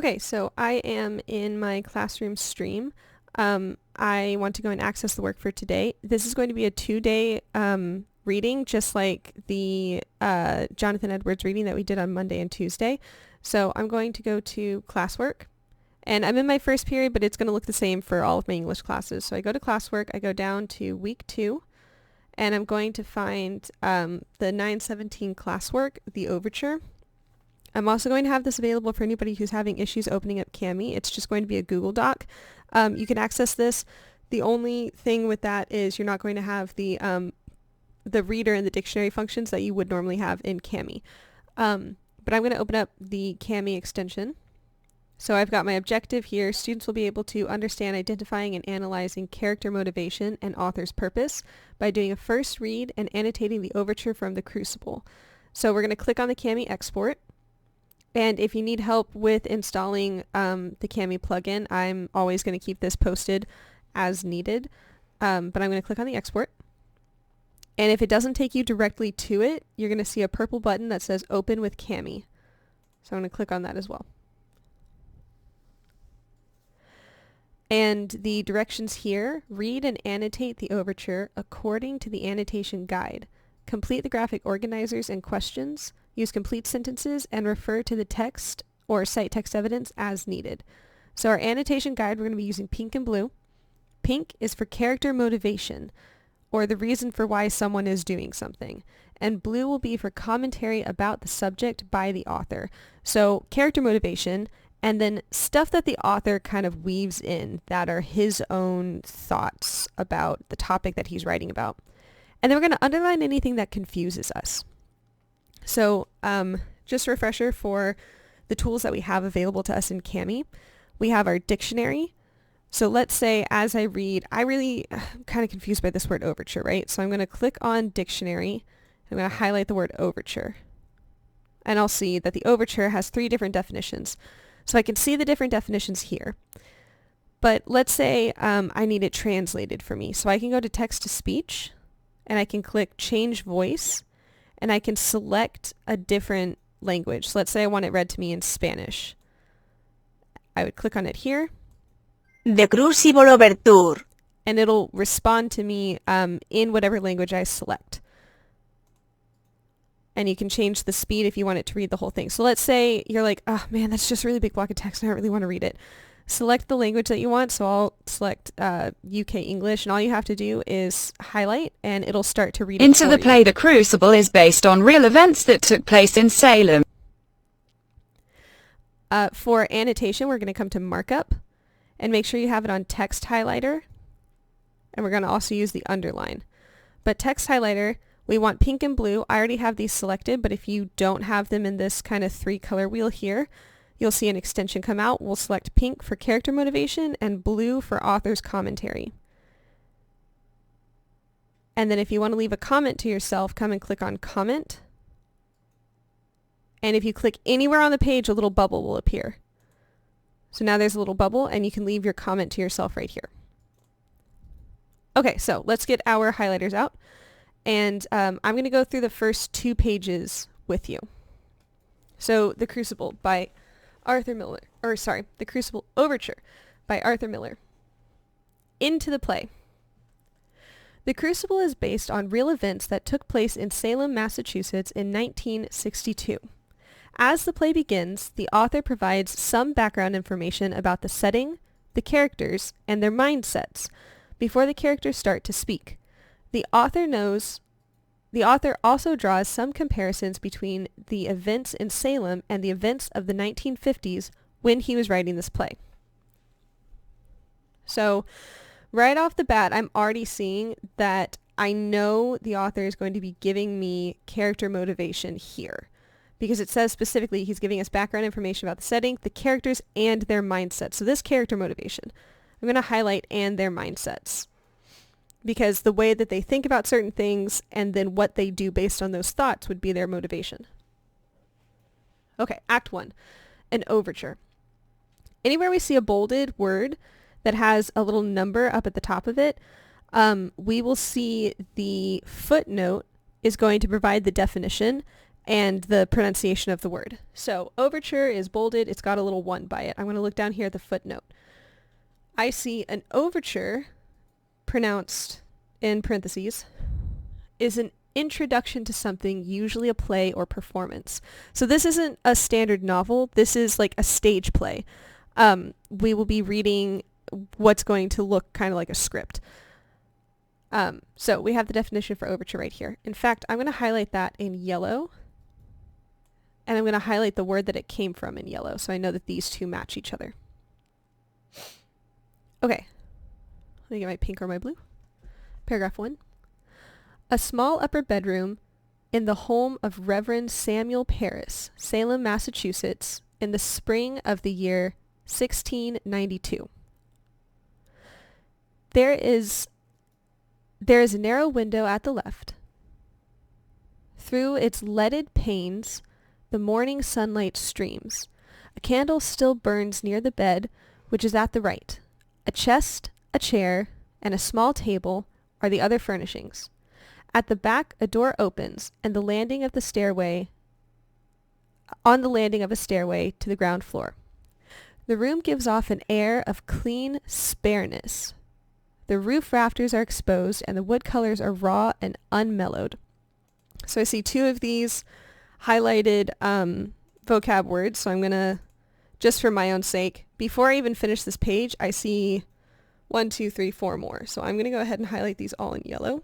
Okay, so I am in my classroom stream. I want to go and access the work for today. This is going to be a 2-day reading, just like the Jonathan Edwards reading that we did on Monday and Tuesday. So I'm going to go to classwork, and I'm in my first period, but it's going to look the same for all of my English classes. So I go to classwork, I go down to week 2, and I'm going to find the 917 classwork, the Overture. I'm also going to have this available for anybody who's having issues opening up Kami. It's just going to be a Google Doc. You can access this. The only thing with that is you're not going to have the reader and the dictionary functions that you would normally have in Kami. But I'm going to open up the Kami extension. So I've got my objective here. Students will be able to understand identifying and analyzing character motivation and author's purpose by doing a first read and annotating the overture from the Crucible. So we're going to click on the Kami export. And if you need help with installing the Kami plugin, I'm always going to keep this posted as needed. But I'm going to click on the export. And if it doesn't take you directly to it, you're going to see a purple button that says Open with Kami. So I'm going to click on that as well. And the directions here, read and annotate the overture according to the annotation guide. Complete the graphic organizers and questions. Use complete sentences and refer to the text or cite text evidence as needed. So our annotation guide, we're going to be using pink and blue. Pink is for character motivation, or the reason for why someone is doing something. And blue will be for commentary about the subject by the author. So character motivation, and then stuff that the author kind of weaves in that are his own thoughts about the topic that he's writing about. And then we're going to underline anything that confuses us. So just a refresher for the tools that we have available to us in Kami. We have our dictionary. So let's say as I read, I really kind of confused by this word overture, right? So I'm going to click on dictionary. I'm going to highlight the word overture. And I'll see that the overture has 3 different definitions. So I can see the different definitions here. But let's say I need it translated for me. So I can go to text to speech, and I can click change voice, and I can select a different language. So let's say I want it read to me in Spanish. I would click on it here. The Crucible Overture. And it'll respond to me in whatever language I select. And you can change the speed if you want it to read the whole thing. So let's say you're like, oh man, that's just a really big block of text and I don't really want to read it. Select the language that you want. So I'll select UK English, and all you have to do is highlight and it'll start to read it Into for the you. play The Crucible is based on real events that took place in Salem. For annotation, we're going to come to markup and make sure you have it on text highlighter. And we're going to also use the underline. But text highlighter, we want pink and blue. I already have these selected, but if you don't have them in this kind of 3 color wheel here, you'll see an extension come out. We'll select pink for character motivation and blue for author's commentary. And then if you want to leave a comment to yourself, come and click on comment. And if you click anywhere on the page, a little bubble will appear. So now there's a little bubble, and you can leave your comment to yourself right here. Okay, so let's get our highlighters out. And I'm going to go through the first 2 pages with you. So The Crucible by Arthur Miller, The Crucible Overture by Arthur Miller. Into the play. The Crucible is based on real events that took place in Salem, Massachusetts in 1962. As the play begins, the author provides some background information about the setting, the characters, and their mindsets before the characters start to speak. The author also draws some comparisons between the events in Salem and the events of the 1950s when he was writing this play. So right off the bat, I'm already seeing that I know the author is going to be giving me character motivation here, because it says specifically he's giving us background information about the setting, the characters, and their mindsets. So this character motivation, I'm going to highlight and their mindsets, because the way that they think about certain things and then what they do based on those thoughts would be their motivation. Okay, Act 1, an overture. Anywhere we see a bolded word that has a little number up at the top of it, we will see the footnote is going to provide the definition, and the pronunciation of the word. So overture is bolded. It's got a little 1 by it. I'm going to look down here at the footnote. I see an overture, pronounced in parentheses, is an introduction to something, usually a play or performance. So this isn't a standard novel. This is like a stage play. We will be reading what's going to look kind of like a script. So we have the definition for overture right here. In fact, I'm going to highlight that in yellow, and I'm going to highlight the word that it came from in yellow, so I know that these two match each other. Okay, let me get my pink or my blue. Paragraph 1. A small upper bedroom in the home of Reverend Samuel Parris, Salem, Massachusetts, in the spring of the year 1692. There is a narrow window at the left. Through its leaded panes, the morning sunlight streams. A candle still burns near the bed, which is at the right. A chest, a chair, and a small table are the other furnishings. At the back, a door opens, and on the landing of a stairway to the ground floor. The room gives off an air of clean spareness. The roof rafters are exposed, and the wood colors are raw and unmellowed. So I see 2 of these highlighted vocab words, so I'm going to, just for my own sake, before I even finish this page, I see 1, 2, 3, 4 more. So I'm going to go ahead and highlight these all in yellow,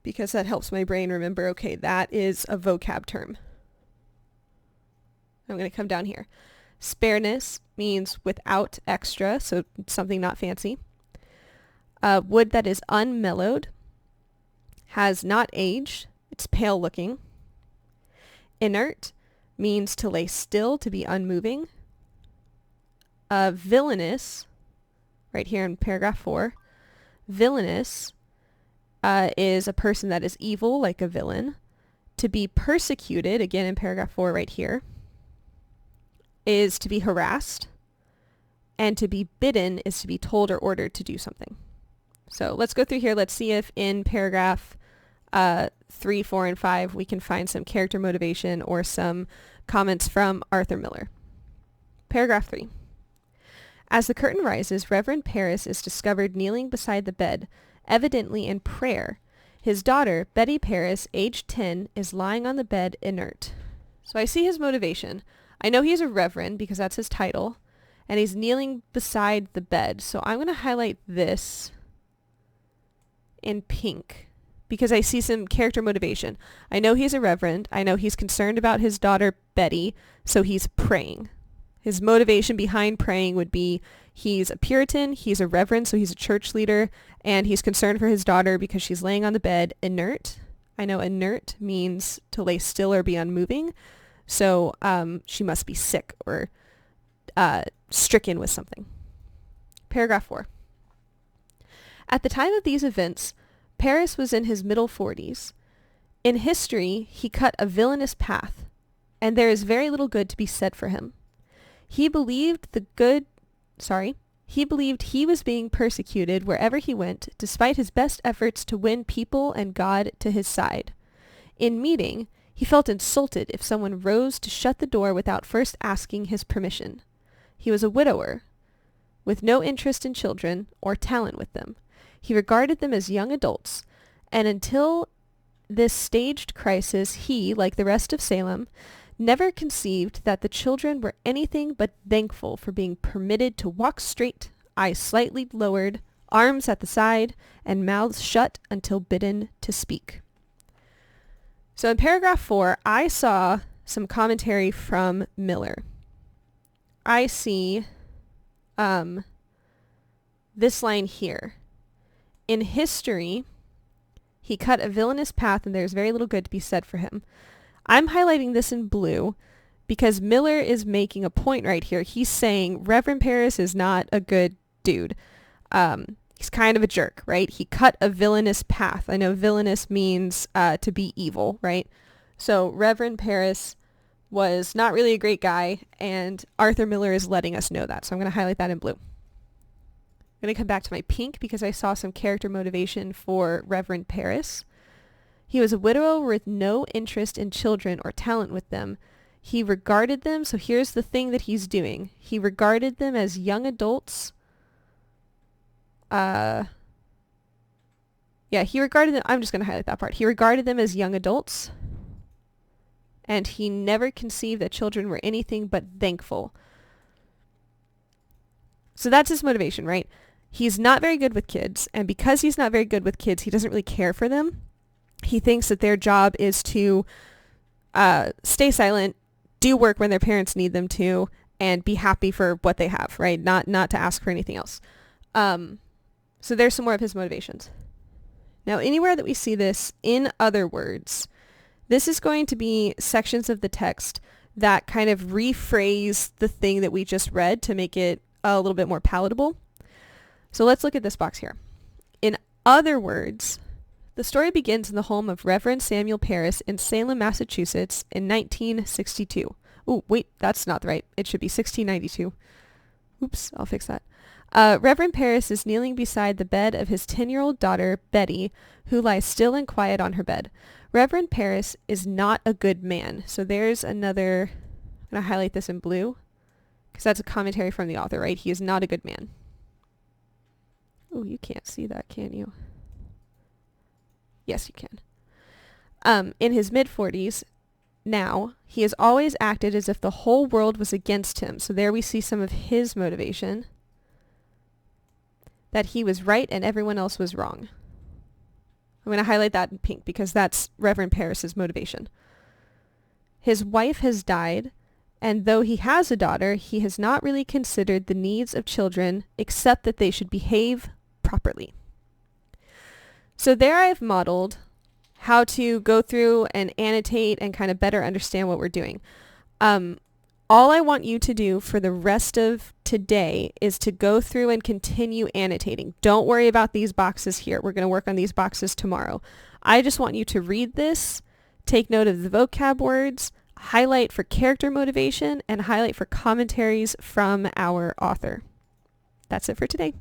because that helps my brain remember, okay, that is a vocab term. I'm going to come down here. Spareness means without extra, so something not fancy. Wood that is unmellowed, has not aged, it's pale looking. Inert means to lay still, to be unmoving. Villainous, right here in paragraph 4, villainous is a person that is evil, like a villain. To be persecuted, again in paragraph 4 right here, is to be harassed. And to be bidden is to be told or ordered to do something. So let's go through here. Let's see if in paragraph 3, 4, and 5 we can find some character motivation or some comments from Arthur Miller. Paragraph 3. As the curtain rises, Reverend Parris is discovered kneeling beside the bed, evidently in prayer. His daughter, Betty Parris, aged 10, is lying on the bed inert. So I see his motivation. I know he's a reverend because that's his title, and he's kneeling beside the bed. So I'm going to highlight this in pink because I see some character motivation. I know he's a reverend. I know he's concerned about his daughter, Betty, so he's praying. His motivation behind praying would be he's a Puritan, he's a reverend, so he's a church leader, and he's concerned for his daughter because she's laying on the bed inert. I know inert means to lay still or be unmoving, so she must be sick or stricken with something. Paragraph 4. At the time of these events, Parris was in his middle 40s. In history, he cut a villainous path, and there is very little good to be said for him. He believed he was being persecuted wherever he went, despite his best efforts to win people and God to his side. In meeting, he felt insulted if someone rose to shut the door without first asking his permission. He was a widower, with no interest in children or talent with them. He regarded them as young adults, and until this staged crisis, he, like the rest of Salem, never conceived that the children were anything but thankful for being permitted to walk straight, eyes slightly lowered, arms at the side, and mouths shut until bidden to speak. So in paragraph 4, I saw some commentary from Miller. I see this line here. In history, he cut a villainous path and there's very little good to be said for him. I'm highlighting this in blue because Miller is making a point right here. He's saying Reverend Parris is not a good dude. He's kind of a jerk, right? He cut a villainous path. I know villainous means to be evil, right? So Reverend Parris was not really a great guy, and Arthur Miller is letting us know that. So I'm going to highlight that in blue. I'm going to come back to my pink because I saw some character motivation for Reverend Parris. He was a widower with no interest in children or talent with them. He regarded them, so here's the thing that he's doing. He regarded them as young adults. He regarded them, I'm just going to highlight that part. He regarded them as young adults, and he never conceived that children were anything but thankful. So that's his motivation, right? He's not very good with kids, and because he's not very good with kids, he doesn't really care for them. He thinks that their job is to stay silent, do work when their parents need them to, and be happy for what they have, right? Not to ask for anything else. So there's some more of his motivations. Now, anywhere that we see this in other words, this is going to be sections of the text that kind of rephrase the thing that we just read to make it a little bit more palatable. So let's look at this box here. In other words, the story begins in the home of Reverend Samuel Parris in Salem, Massachusetts in 1962. Oh, wait, that's not right. It should be 1692. Oops, I'll fix that. Reverend Parris is kneeling beside the bed of his 10-year-old daughter, Betty, who lies still and quiet on her bed. Reverend Parris is not a good man. So there's another, I'm going to highlight this in blue, because that's a commentary from the author, right? He is not a good man. Oh, you can't see that, can you? Yes, you can. In his mid-40s, now, he has always acted as if the whole world was against him. So there we see some of his motivation. That he was right and everyone else was wrong. I'm going to highlight that in pink because that's Reverend Parris's motivation. His wife has died, and though he has a daughter, he has not really considered the needs of children except that they should behave properly. So there I've modeled how to go through and annotate and kind of better understand what we're doing. All I want you to do for the rest of today is to go through and continue annotating. Don't worry about these boxes here. We're going to work on these boxes tomorrow. I just want you to read this, take note of the vocab words, highlight for character motivation, and highlight for commentaries from our author. That's it for today.